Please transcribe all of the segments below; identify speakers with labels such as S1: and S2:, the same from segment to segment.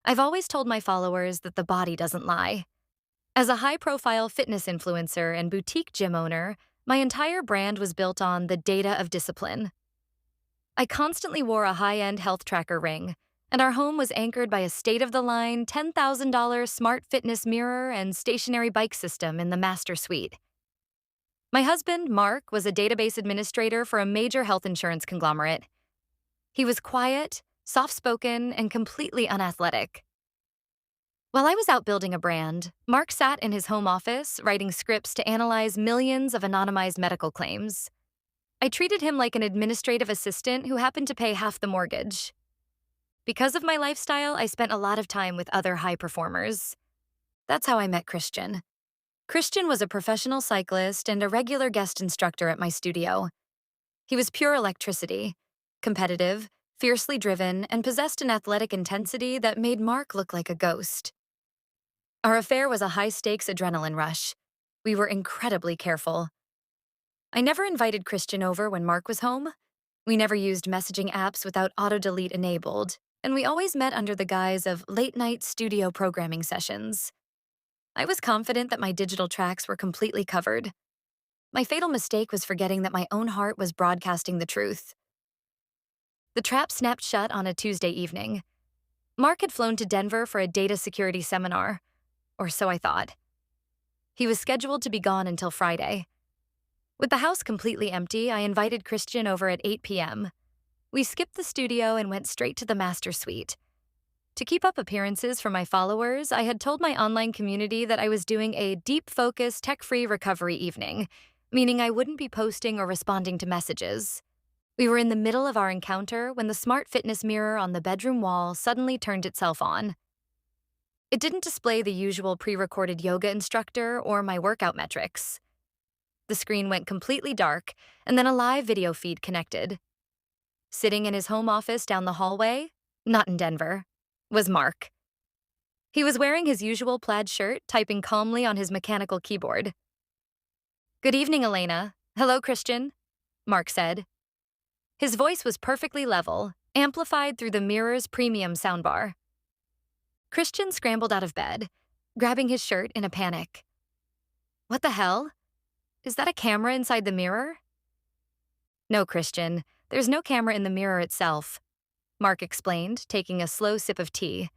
S1: I've always told my followers that the body doesn't lie. As a high-profile fitness influencer and boutique gym owner, my entire brand was built on the data of discipline. I constantly wore a high-end health tracker ring, and our home was anchored by a state-of-the-line $10,000 smart fitness mirror and stationary bike system in the master suite. My husband, Mark, was a database administrator for a major health insurance conglomerate. He was quiet, soft-spoken, and completely unathletic. While I was out building a brand, Mark sat in his home office writing scripts to analyze millions of anonymized medical claims. I treated him like an administrative assistant who happened to pay half the mortgage. Because of my lifestyle, I spent a lot of time with other high performers. That's how I met Christian. Christian was a professional cyclist and a regular guest instructor at my studio. He was pure electricity, competitive, fiercely driven, and possessed an athletic intensity that made Mark look like a ghost. Our affair was a high-stakes adrenaline rush. We were incredibly careful. I never invited Christian over when Mark was home. We never used messaging apps without auto-delete enabled, and we always met under the guise of late-night studio programming sessions. I was confident that my digital tracks were completely covered. My fatal mistake was forgetting that my own heart was broadcasting the truth. The trap snapped shut on a Tuesday evening. Mark had flown to Denver for a data security seminar, or so I thought. He was scheduled to be gone until Friday. With the house completely empty, I invited Christian over at 8 p.m. We skipped the studio and went straight to the master suite. To keep up appearances for my followers, I had told my online community that I was doing a deep-focus, tech-free recovery evening, meaning I wouldn't be posting or responding to messages. We were in the middle of our encounter when the smart fitness mirror on the bedroom wall suddenly turned itself on. It didn't display the usual pre-recorded yoga instructor or my workout metrics. The screen went completely dark, and then a live video feed connected. Sitting in his home office down the hallway, not in Denver, was Mark. He was wearing his usual plaid shirt, typing calmly on his mechanical keyboard. "Good evening, Elena. Hello, Christian," Mark said. His voice was perfectly level, amplified through the mirror's premium soundbar. Christian scrambled out of bed, grabbing his shirt in a panic. "What the hell? Is that a camera inside the mirror?" "No, Christian, there's no camera in the mirror itself," Mark explained, taking a slow sip of tea.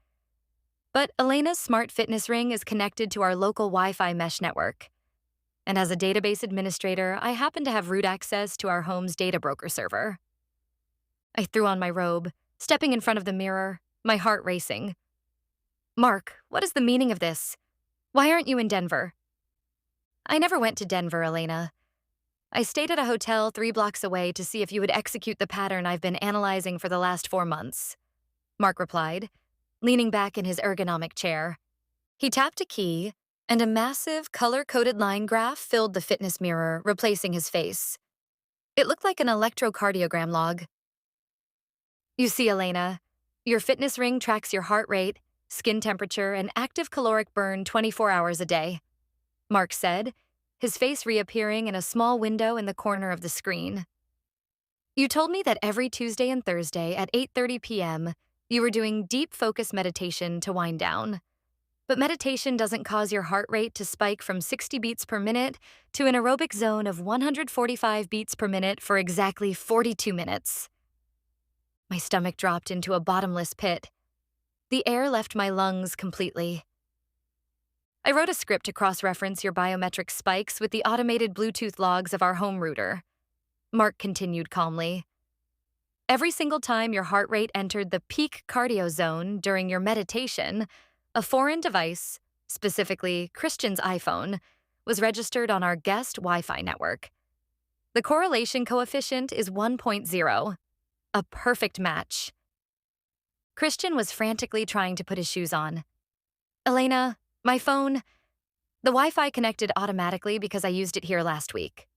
S1: "But Elena's smart fitness ring is connected to our local Wi-Fi mesh network. And as a database administrator, I happen to have root access to our home's data broker server." I threw on my robe, stepping in front of the mirror, my heart racing. "Mark, what is the meaning of this? Why aren't you in Denver?" "I never went to Denver, Elena. I stayed at a hotel 3 blocks away to see if you would execute the pattern I've been analyzing for the last 4 months," Mark replied, leaning back in his ergonomic chair. He tapped a key, and a massive, color-coded line graph filled the fitness mirror, replacing his face. It looked like an electrocardiogram log. "You see, Elena, your fitness ring tracks your heart rate, skin temperature, and active caloric burn 24 hours a day," Mark said, his face reappearing in a small window in the corner of the screen. "You told me that every Tuesday and Thursday at 8:30 p.m., you were doing deep focus meditation to wind down. But meditation doesn't cause your heart rate to spike from 60 beats per minute to an aerobic zone of 145 beats per minute for exactly 42 minutes. My stomach dropped into a bottomless pit. The air left my lungs completely. "I wrote a script to cross-reference your biometric spikes with the automated Bluetooth logs of our home router," Mark continued calmly. "Every single time your heart rate entered the peak cardio zone during your meditation, a foreign device, specifically Christian's iPhone, was registered on our guest Wi-Fi network. The correlation coefficient is 1.0, a perfect match." Christian was frantically trying to put his shoes on. "Elena, my phone, the Wi-Fi connected automatically because I used it here last week."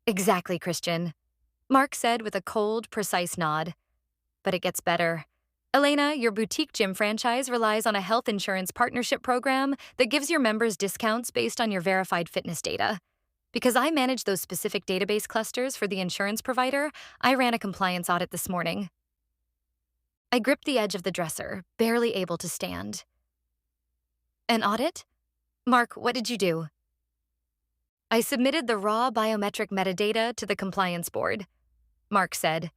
S1: "Exactly, Christian," Mark said with a cold, precise nod. "But it gets better. Elena, your boutique gym franchise relies on a health insurance partnership program that gives your members discounts based on your verified fitness data. Because I manage those specific database clusters for the insurance provider, I ran a compliance audit this morning." I gripped the edge of the dresser, barely able to stand. An audit? Mark, what did you do? I submitted the raw biometric metadata to the compliance board, Mark said.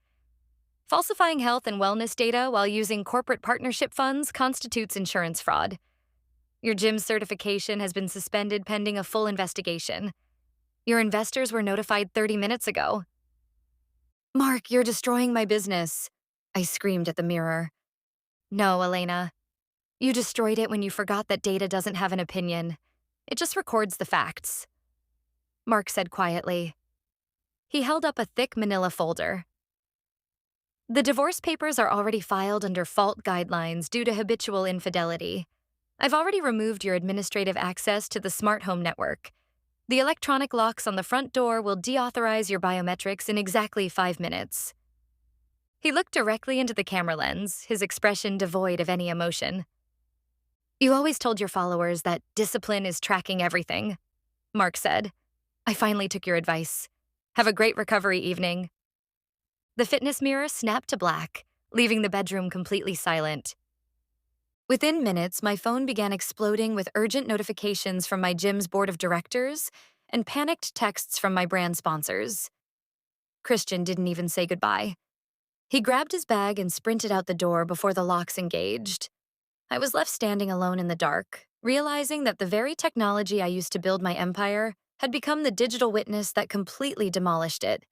S1: Falsifying health and wellness data while using corporate partnership funds constitutes insurance fraud. Your gym's certification has been suspended pending a full investigation. Your investors were notified 30 minutes ago. Mark, you're destroying my business, I screamed at the mirror. No, Elena. You destroyed it when you forgot that data doesn't have an opinion. It just records the facts, Mark said quietly. He held up a thick manila folder. The divorce papers are already filed under fault guidelines due to habitual infidelity. I've already removed your administrative access to the smart home network. The electronic locks on the front door will deauthorize your biometrics in exactly 5 minutes. He looked directly into the camera lens, his expression devoid of any emotion. You always told your followers that discipline is tracking everything, Mark said. I finally took your advice. Have a great recovery evening. The fitness mirror snapped to black, leaving the bedroom completely silent. Within minutes, my phone began exploding with urgent notifications from my gym's board of directors and panicked texts from my brand sponsors. Christian didn't even say goodbye. He grabbed his bag and sprinted out the door before the locks engaged. I was left standing alone in the dark, realizing that the very technology I used to build my empire had become the digital witness that completely demolished it.